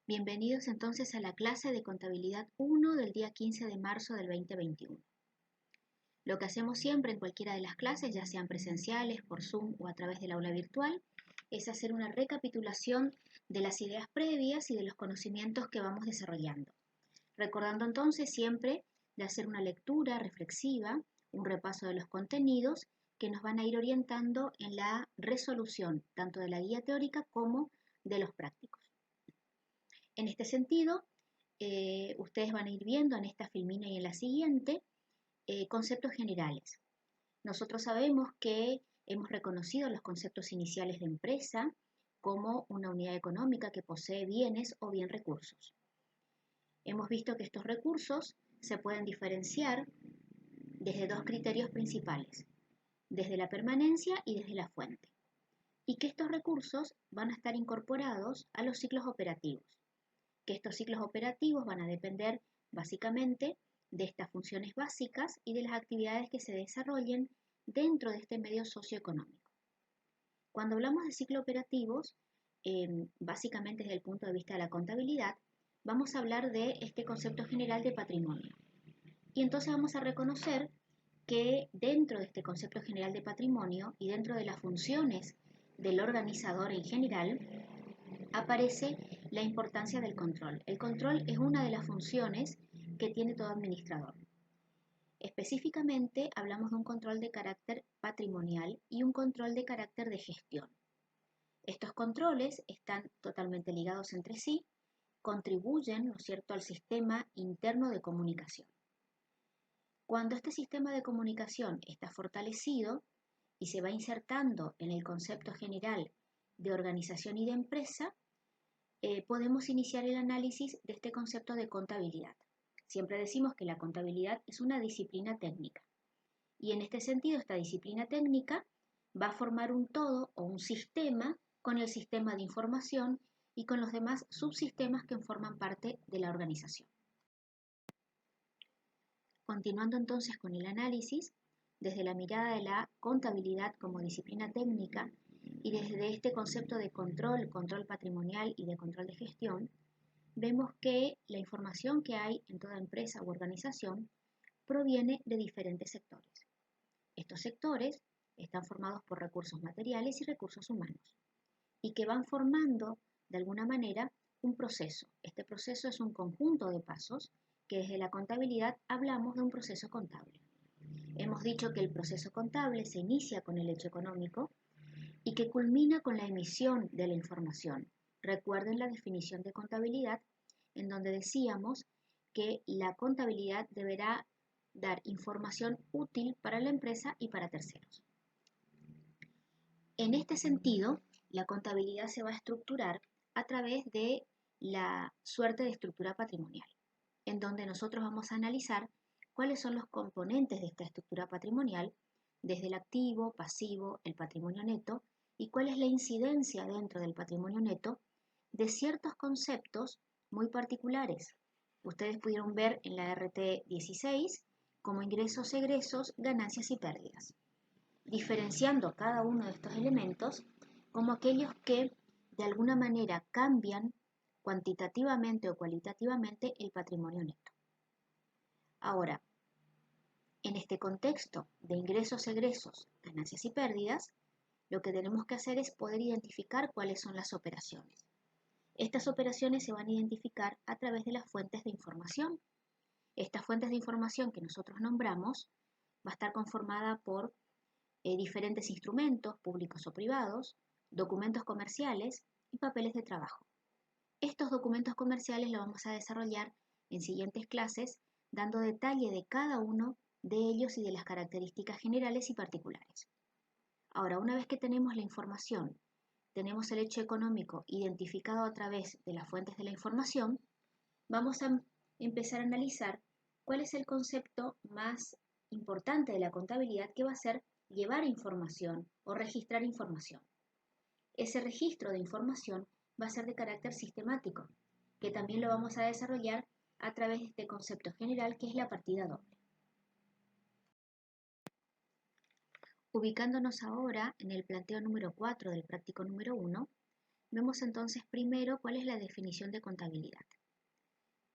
Bienvenidos entonces a la clase de Contabilidad 1 del día 15 de marzo del 2021. Lo que hacemos siempre en cualquiera de las clases, ya sean presenciales, por Zoom o a través del aula virtual, es hacer una recapitulación de las ideas previas y de los conocimientos que vamos desarrollando. Recordando entonces siempre de hacer una lectura reflexiva, un repaso de los contenidos que nos van a ir orientando en la resolución tanto de la guía teórica como de los prácticos. En este sentido, ustedes van a ir viendo en esta filmina y en la siguiente conceptos generales. Nosotros sabemos que hemos reconocido los conceptos iniciales de empresa como una unidad económica que posee bienes o bien recursos. Hemos visto que estos recursos se pueden diferenciar desde dos criterios principales, desde la permanencia y desde la fuente, y que estos recursos van a estar incorporados a los ciclos operativos, que estos ciclos operativos van a depender básicamente de estas funciones básicas y de las actividades que se desarrollen dentro de este medio socioeconómico. Cuando hablamos de ciclos operativos, básicamente desde el punto de vista de la contabilidad, vamos a hablar de este concepto general de patrimonio. Y entonces vamos a reconocer que dentro de este concepto general de patrimonio y dentro de las funciones del organizador en general, aparece la importancia del control. El control es una de las funciones que tiene todo administrador. Específicamente hablamos de un control de carácter patrimonial y un control de carácter de gestión. Estos controles están totalmente ligados entre sí, contribuyen, ¿no es cierto?, al sistema interno de comunicación. Cuando este sistema de comunicación está fortalecido y se va insertando en el concepto general de organización y de empresa, podemos iniciar el análisis de este concepto de contabilidad. Siempre decimos que la contabilidad es una disciplina técnica y en este sentido esta disciplina técnica va a formar un todo o un sistema con el sistema de información y con los demás subsistemas que forman parte de la organización. Continuando entonces con el análisis, desde la mirada de la contabilidad como disciplina técnica y desde este concepto de control patrimonial y de control de gestión, vemos que la información que hay en toda empresa u organización proviene de diferentes sectores. Estos sectores están formados por recursos materiales y recursos humanos y que van formando de alguna manera un proceso. Este proceso es un conjunto de pasos que desde la contabilidad hablamos de un proceso contable. Hemos dicho que el proceso contable se inicia con el hecho económico y que culmina con la emisión de la información. Recuerden la definición de contabilidad en donde decíamos que la contabilidad deberá dar información útil para la empresa y para terceros. En este sentido, la contabilidad se va a estructurar a través de la suerte de estructura patrimonial, en donde nosotros vamos a analizar cuáles son los componentes de esta estructura patrimonial, desde el activo, pasivo, el patrimonio neto, y cuál es la incidencia dentro del patrimonio neto de ciertos conceptos muy particulares. Ustedes pudieron ver en la RT 16 como ingresos, egresos, ganancias y pérdidas, diferenciando cada uno de estos elementos como aquellos que de alguna manera cambian cuantitativamente o cualitativamente el patrimonio neto. Ahora, en este contexto de ingresos, egresos, ganancias y pérdidas, lo que tenemos que hacer es poder identificar cuáles son las operaciones. Estas operaciones se van a identificar a través de las fuentes de información. Estas fuentes de información que nosotros nombramos va a estar conformada por diferentes instrumentos, públicos o privados, documentos comerciales y papeles de trabajo. Estos documentos comerciales los vamos a desarrollar en siguientes clases, dando detalle de cada uno de ellos y de las características generales y particulares. Ahora, una vez que tenemos la información, tenemos el hecho económico identificado a través de las fuentes de la información, vamos a empezar a analizar cuál es el concepto más importante de la contabilidad, que va a ser llevar información o registrar información. Ese registro de información va a ser de carácter sistemático, que también lo vamos a desarrollar a través de este concepto general que es la partida doble. Ubicándonos ahora en el planteo número 4 del práctico número 1, Vemos entonces primero cuál es la definición de contabilidad.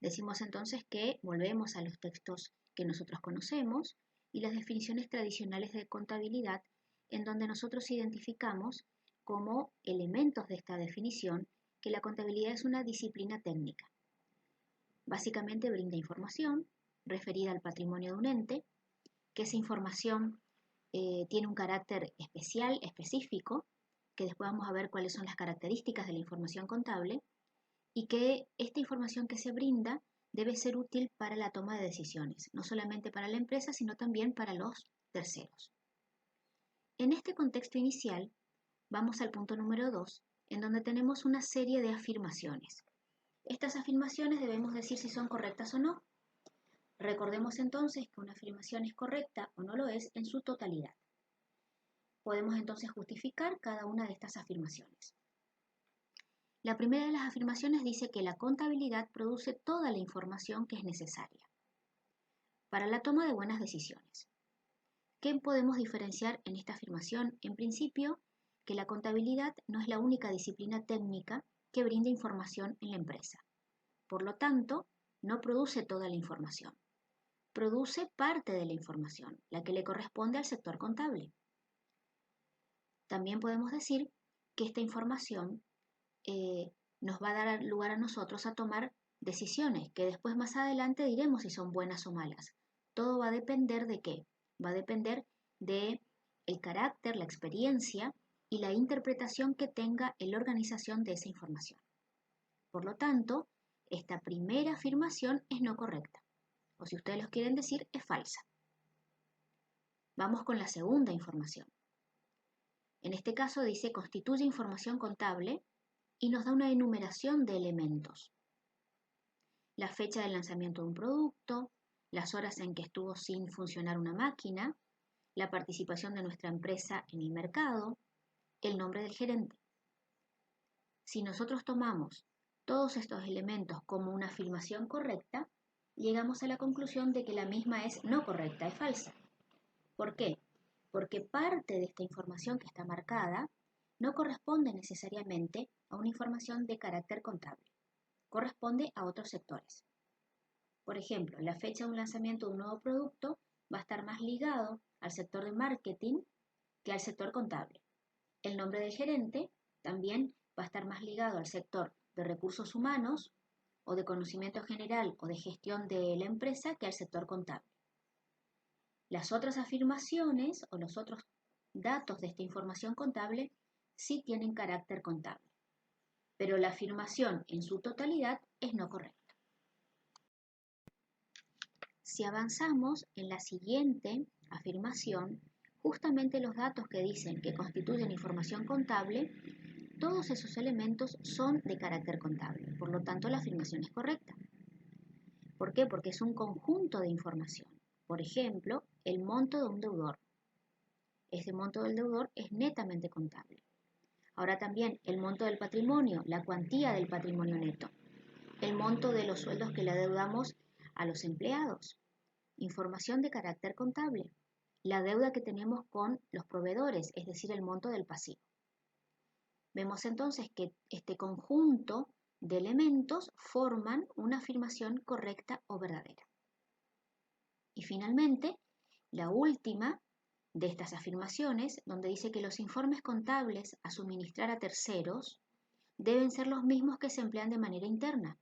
Decimos entonces que volvemos a los textos que nosotros conocemos y las definiciones tradicionales de contabilidad, en donde nosotros identificamos como elementos de esta definición que la contabilidad es una disciplina técnica. Básicamente brinda información referida al patrimonio de un ente, que esa información tiene un carácter especial, específico, que después vamos a ver cuáles son las características de la información contable, y que esta información que se brinda debe ser útil para la toma de decisiones, no solamente para la empresa, sino también para los terceros. En este contexto inicial, vamos al punto número 2, en donde tenemos una serie de afirmaciones. Estas afirmaciones debemos decir si son correctas o no. Recordemos entonces que una afirmación es correcta o no lo es en su totalidad. Podemos entonces justificar cada una de estas afirmaciones. La primera de las afirmaciones dice que la contabilidad produce toda la información que es necesaria para la toma de buenas decisiones. ¿Qué podemos diferenciar en esta afirmación? En principio, que la contabilidad no es la única disciplina técnica que brinda información en la empresa. Por lo tanto, no produce toda la información. Produce parte de la información, la que le corresponde al sector contable. También podemos decir que esta información nos va a dar lugar a nosotros a tomar decisiones que después más adelante diremos si son buenas o malas. Todo va a depender de qué. Va a depender de el carácter, la experiencia y la interpretación que tenga la organización de esa información. Por lo tanto, esta primera afirmación es no correcta, o si ustedes lo quieren decir, es falsa. Vamos con la segunda información. En este caso dice constituye información contable y nos da una enumeración de elementos. La fecha del lanzamiento de un producto, las horas en que estuvo sin funcionar una máquina, la participación de nuestra empresa en el mercado, el nombre del gerente. Si nosotros tomamos todos estos elementos como una afirmación correcta, llegamos a la conclusión de que la misma es no correcta, es falsa. ¿Por qué? Porque parte de esta información que está marcada no corresponde necesariamente a una información de carácter contable, corresponde a otros sectores. Por ejemplo, la fecha de un lanzamiento de un nuevo producto va a estar más ligado al sector de marketing que al sector contable. El nombre del gerente también va a estar más ligado al sector de recursos humanos o de conocimiento general o de gestión de la empresa que al sector contable. Las otras afirmaciones o los otros datos de esta información contable sí tienen carácter contable, pero la afirmación en su totalidad es no correcta. Si avanzamos en la siguiente afirmación, justamente los datos que dicen que constituyen información contable, todos esos elementos son de carácter contable, por lo tanto la afirmación es correcta. ¿Por qué? Porque es un conjunto de información. Por ejemplo, el monto de un deudor. Ese monto del deudor es netamente contable. Ahora también el monto del patrimonio, la cuantía del patrimonio neto. El monto de los sueldos que le adeudamos a los empleados. Información de carácter contable. La deuda que tenemos con los proveedores, es decir, el monto del pasivo. Vemos entonces que este conjunto de elementos forman una afirmación correcta o verdadera. Y finalmente, la última de estas afirmaciones, donde dice que los informes contables a suministrar a terceros deben ser los mismos que se emplean de manera interna.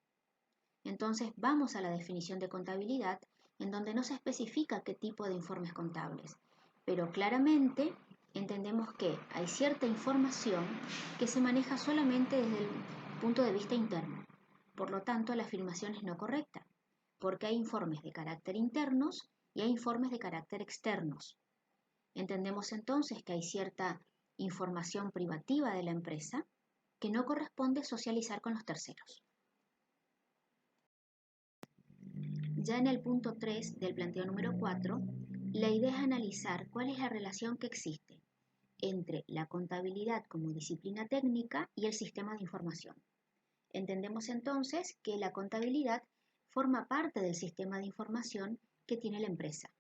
Entonces vamos a la definición de contabilidad, en donde no se especifica qué tipo de informes contables, pero claramente entendemos que hay cierta información que se maneja solamente desde el punto de vista interno. Por lo tanto, la afirmación es no correcta, porque hay informes de carácter internos y hay informes de carácter externos. Entendemos entonces que hay cierta información privativa de la empresa que no corresponde socializar con los terceros. Ya en el punto 3 del planteo número 4, la idea es analizar cuál es la relación que existe entre la contabilidad como disciplina técnica y el sistema de información. Entendemos entonces que la contabilidad forma parte del sistema de información que tiene la empresa.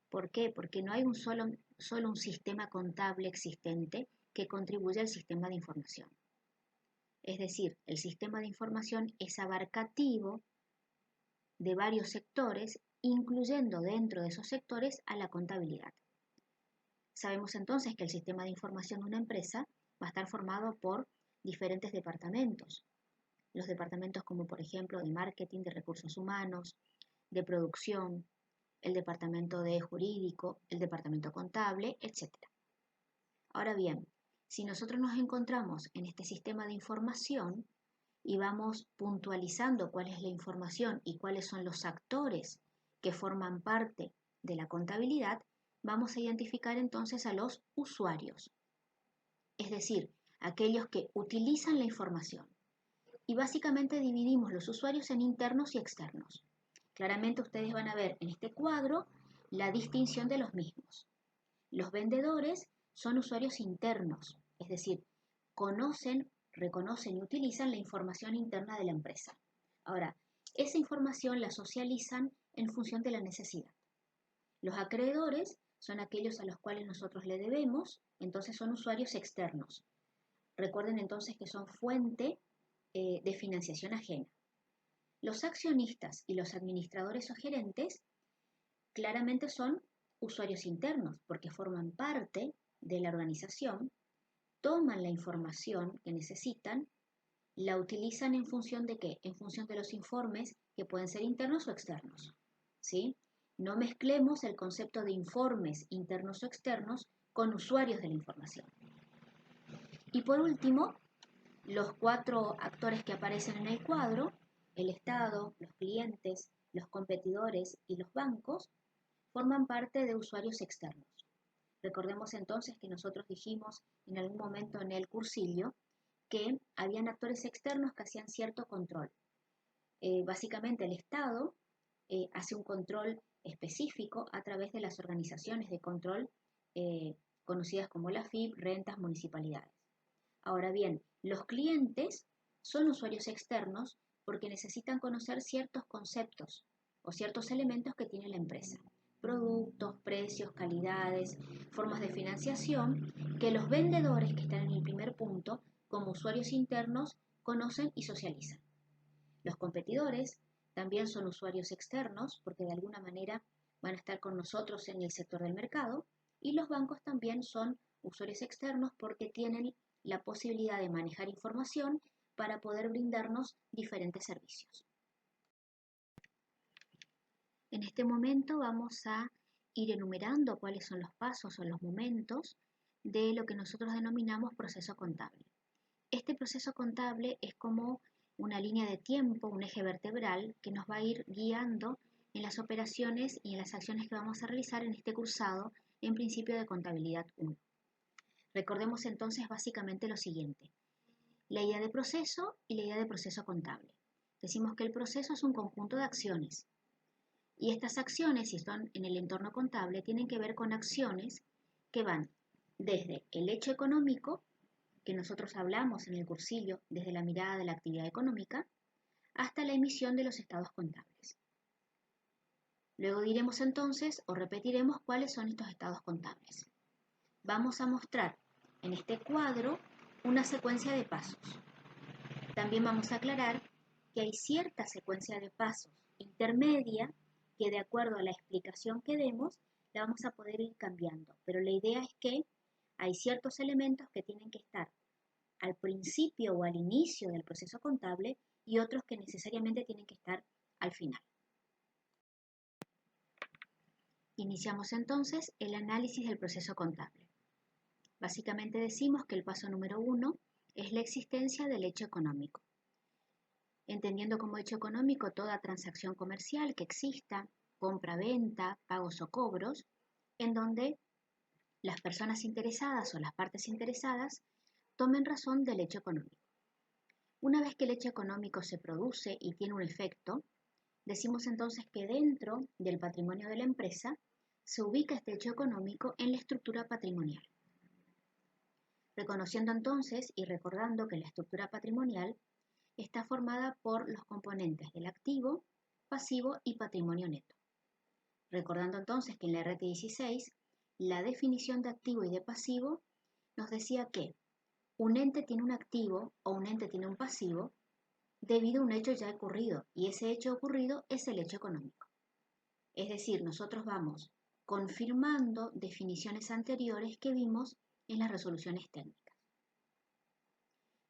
¿Por qué? Porque no hay solo un sistema contable existente que contribuya al sistema de información. Es decir, el sistema de información es abarcativo de varios sectores, incluyendo dentro de esos sectores a la contabilidad. Sabemos entonces que el sistema de información de una empresa va a estar formado por diferentes departamentos. Los departamentos como por ejemplo de marketing, de recursos humanos, de producción, el departamento de jurídico, el departamento contable, etc. Ahora bien, si nosotros nos encontramos en este sistema de información y vamos puntualizando cuál es la información y cuáles son los actores que forman parte de la contabilidad, vamos a identificar entonces a los usuarios, es decir, aquellos que utilizan la información. Y básicamente dividimos los usuarios en internos y externos. Claramente ustedes van a ver en este cuadro la distinción de los mismos. Los vendedores son usuarios internos, es decir, conocen, reconocen y utilizan la información interna de la empresa. Ahora, esa información la socializan en función de la necesidad. Los acreedores son aquellos a los cuales nosotros le debemos, entonces son usuarios externos. Recuerden entonces que son fuente de financiación ajena. Los accionistas y los administradores o gerentes claramente son usuarios internos porque forman parte de la organización, toman la información que necesitan, la utilizan en función de qué, en función de los informes que pueden ser internos o externos, ¿sí? No mezclemos el concepto de informes internos o externos con usuarios de la información. Y por último, los 4 actores que aparecen en el cuadro, el Estado, los clientes, los competidores y los bancos, forman parte de usuarios externos. Recordemos entonces que nosotros dijimos en algún momento en el cursillo que habían actores externos que hacían cierto control. Básicamente el Estado hace un control específico a través de las organizaciones de control conocidas como la FIP, rentas, municipalidades. Ahora bien, los clientes son usuarios externos porque necesitan conocer ciertos conceptos o ciertos elementos que tiene la empresa. Productos, precios, calidades, formas de financiación que los vendedores que están en el primer punto, como usuarios internos, conocen y socializan. Los competidores también son usuarios externos porque de alguna manera van a estar con nosotros en el sector del mercado y los bancos también son usuarios externos porque tienen la posibilidad de manejar información para poder brindarnos diferentes servicios. En este momento vamos a ir enumerando cuáles son los pasos o los momentos de lo que nosotros denominamos proceso contable. Este proceso contable es como una línea de tiempo, un eje vertebral que nos va a ir guiando en las operaciones y en las acciones que vamos a realizar en este cursado en principio de contabilidad 1. Recordemos entonces básicamente lo siguiente: la idea de proceso y la idea de proceso contable. Decimos que el proceso es un conjunto de acciones y estas acciones, si están en el entorno contable, tienen que ver con acciones que van desde el hecho económico, que nosotros hablamos en el cursillo desde la mirada de la actividad económica, hasta la emisión de los estados contables. Luego diremos entonces o repetiremos cuáles son estos estados contables. Vamos a mostrar en este cuadro una secuencia de pasos. También vamos a aclarar que hay cierta secuencia de pasos intermedia que de acuerdo a la explicación que demos la vamos a poder ir cambiando, pero la idea es que hay ciertos elementos que tienen que estar al principio o al inicio del proceso contable y otros que necesariamente tienen que estar al final. Iniciamos entonces el análisis del proceso contable. Básicamente decimos que el paso número 1 es la existencia del hecho económico. Entendiendo como hecho económico toda transacción comercial que exista, compra-venta, pagos o cobros, en donde las personas interesadas o las partes interesadas tomen razón del hecho económico. Una vez que el hecho económico se produce y tiene un efecto, decimos entonces que dentro del patrimonio de la empresa se ubica este hecho económico en la estructura patrimonial. Reconociendo entonces y recordando que la estructura patrimonial está formada por los componentes del activo, pasivo y patrimonio neto. Recordando entonces que en la RT 16 la definición de activo y de pasivo nos decía que un ente tiene un activo o un ente tiene un pasivo debido a un hecho ya ocurrido, y ese hecho ocurrido es el hecho económico. Es decir, nosotros vamos confirmando definiciones anteriores que vimos en las resoluciones técnicas.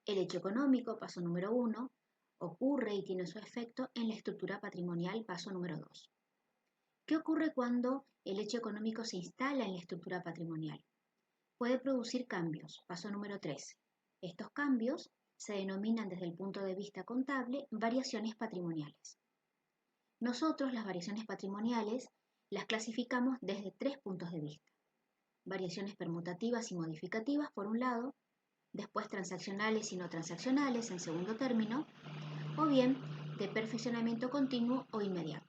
El hecho económico, paso número 1, ocurre y tiene su efecto en la estructura patrimonial, paso número 2. ¿Qué ocurre cuando el hecho económico se instala en la estructura patrimonial? Puede producir cambios, paso número 3. Estos cambios se denominan desde el punto de vista contable variaciones patrimoniales. Nosotros las variaciones patrimoniales las clasificamos desde 3 puntos de vista. Variaciones permutativas y modificativas por un lado, después transaccionales y no transaccionales en segundo término, o bien de perfeccionamiento continuo o inmediato.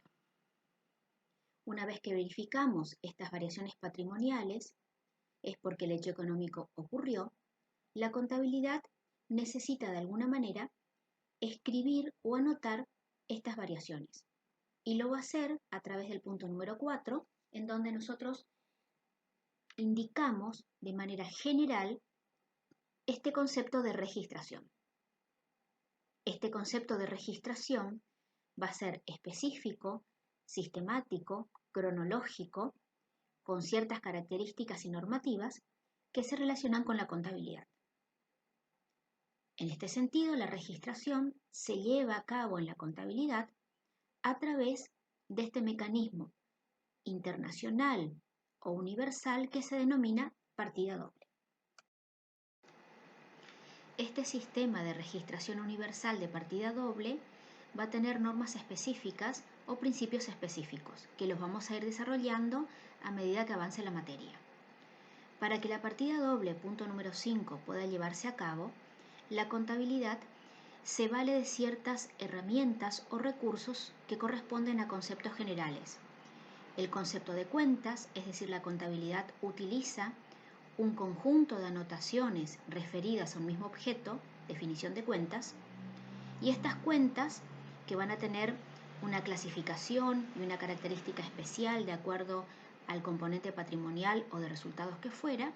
Una vez que verificamos estas variaciones patrimoniales, es porque el hecho económico ocurrió, la contabilidad necesita de alguna manera escribir o anotar estas variaciones. Y lo va a hacer a través del punto número 4, en donde nosotros indicamos de manera general este concepto de registración. Este concepto de registración va a ser específico, sistemático, cronológico, con ciertas características y normativas que se relacionan con la contabilidad. En este sentido, la registración se lleva a cabo en la contabilidad a través de este mecanismo internacional o universal que se denomina partida doble. Este sistema de registración universal de partida doble va a tener normas específicas o principios específicos, que los vamos a ir desarrollando a medida que avance la materia. Para que la partida doble, punto número 5, pueda llevarse a cabo, la contabilidad se vale de ciertas herramientas o recursos que corresponden a conceptos generales. El concepto de cuentas, es decir, la contabilidad utiliza un conjunto de anotaciones referidas a un mismo objeto, definición de cuentas, y estas cuentas, que van a tener una clasificación y una característica especial de acuerdo al componente patrimonial o de resultados que fuera,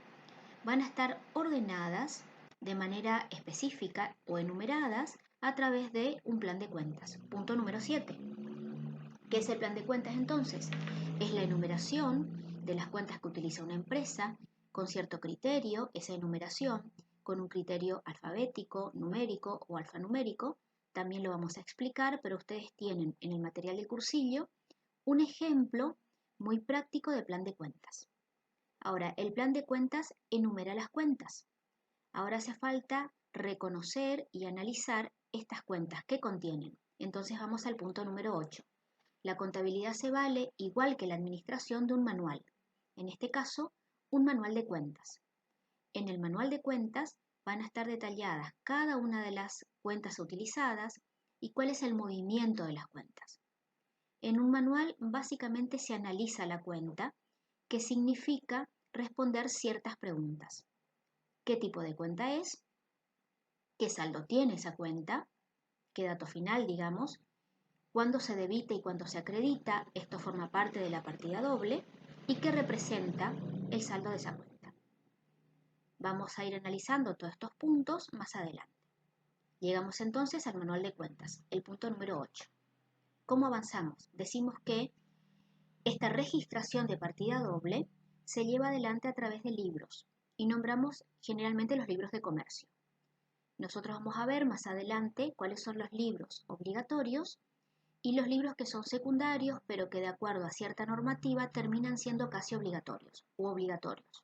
van a estar ordenadas de manera específica o enumeradas a través de un plan de cuentas. Punto número 7. ¿Qué es el plan de cuentas entonces? Es la enumeración de las cuentas que utiliza una empresa con cierto criterio, esa enumeración con un criterio alfabético, numérico o alfanumérico. También lo vamos a explicar, pero ustedes tienen en el material de cursillo un ejemplo muy práctico de plan de cuentas. Ahora, el plan de cuentas enumera las cuentas. Ahora hace falta reconocer y analizar estas cuentas que contienen. Entonces vamos al punto número 8. La contabilidad se vale, igual que la administración, de un manual. En este caso, un manual de cuentas. En el manual de cuentas van a estar detalladas cada una de las cuentas utilizadas y cuál es el movimiento de las cuentas. En un manual básicamente se analiza la cuenta, que significa responder ciertas preguntas. ¿Qué tipo de cuenta es? ¿Qué saldo tiene esa cuenta? ¿Qué dato final, digamos? ¿Cuándo se debita y cuándo se acredita? Esto forma parte de la partida doble. ¿Y qué representa el saldo de esa cuenta? Vamos a ir analizando todos estos puntos más adelante. Llegamos entonces al manual de cuentas, el punto número 8. ¿Cómo avanzamos? Decimos que esta registración de partida doble se lleva adelante a través de libros y nombramos generalmente los libros de comercio. Nosotros vamos a ver más adelante cuáles son los libros obligatorios y los libros que son secundarios, pero que de acuerdo a cierta normativa terminan siendo casi obligatorios u obligatorios.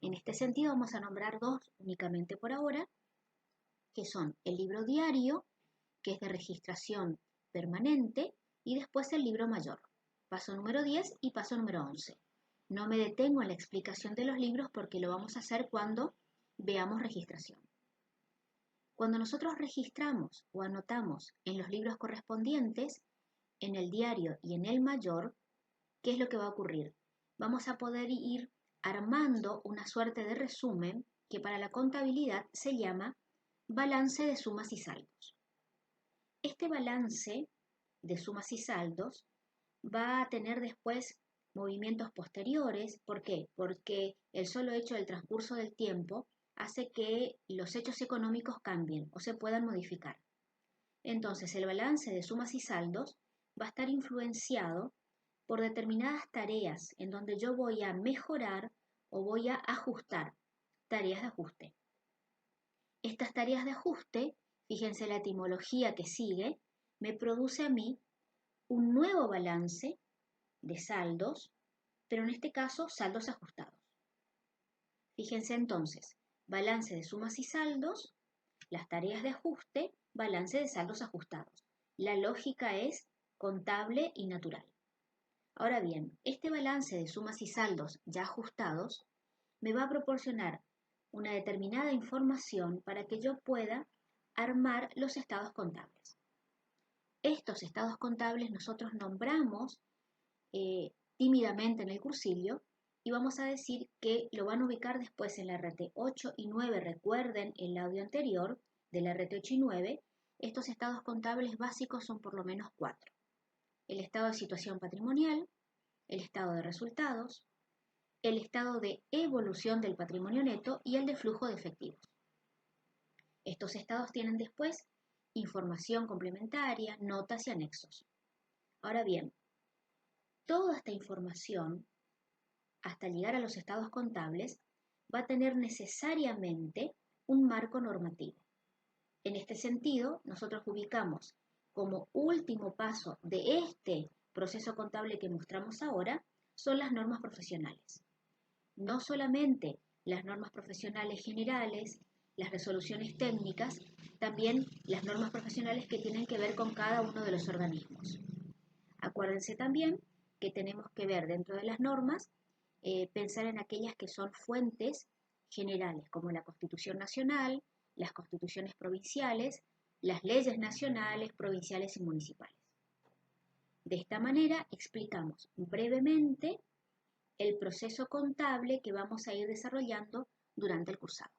En este sentido vamos a nombrar dos únicamente por ahora, que son el libro diario, que es de registración permanente, y después el libro mayor, paso número 10 y paso número 11. No me detengo en la explicación de los libros porque lo vamos a hacer cuando veamos registración. Cuando nosotros registramos o anotamos en los libros correspondientes, en el diario y en el mayor, ¿qué es lo que va a ocurrir? Vamos a poder ir armando una suerte de resumen que para la contabilidad se llama balance de sumas y saldos. Este balance de sumas y saldos va a tener después movimientos posteriores. ¿Por qué? Porque el solo hecho del transcurso del tiempo hace que los hechos económicos cambien o se puedan modificar. Entonces, el balance de sumas y saldos va a estar influenciado por determinadas tareas en donde yo voy a mejorar o voy a ajustar, tareas de ajuste. Estas tareas de ajuste, fíjense la etimología que sigue, me produce a mí un nuevo balance de saldos, pero en este caso saldos ajustados. Fíjense entonces, balance de sumas y saldos, las tareas de ajuste, balance de saldos ajustados. La lógica es contable y natural. Ahora bien, este balance de sumas y saldos ya ajustados me va a proporcionar una determinada información para que yo pueda armar los estados contables. Estos estados contables nosotros nombramos tímidamente en el cursillo y vamos a decir que lo van a ubicar después en la RT 8 y 9. Recuerden el audio anterior de la RT 8 y 9, estos estados contables básicos son por lo menos 4. El estado de situación patrimonial, el estado de resultados, el estado de evolución del patrimonio neto y el de flujo de efectivos. Estos estados tienen después información complementaria, notas y anexos. Ahora bien, toda esta información, hasta llegar a los estados contables, va a tener necesariamente un marco normativo. En este sentido, nosotros ubicamos como último paso de este proceso contable que mostramos ahora, son las normas profesionales. No solamente las normas profesionales generales, las resoluciones técnicas, también las normas profesionales que tienen que ver con cada uno de los organismos. Acuérdense también que tenemos que ver dentro de las normas, pensar en aquellas que son fuentes generales, como la Constitución Nacional, las constituciones provinciales, las leyes nacionales, provinciales y municipales. De esta manera explicamos brevemente el proceso contable que vamos a ir desarrollando durante el cursado.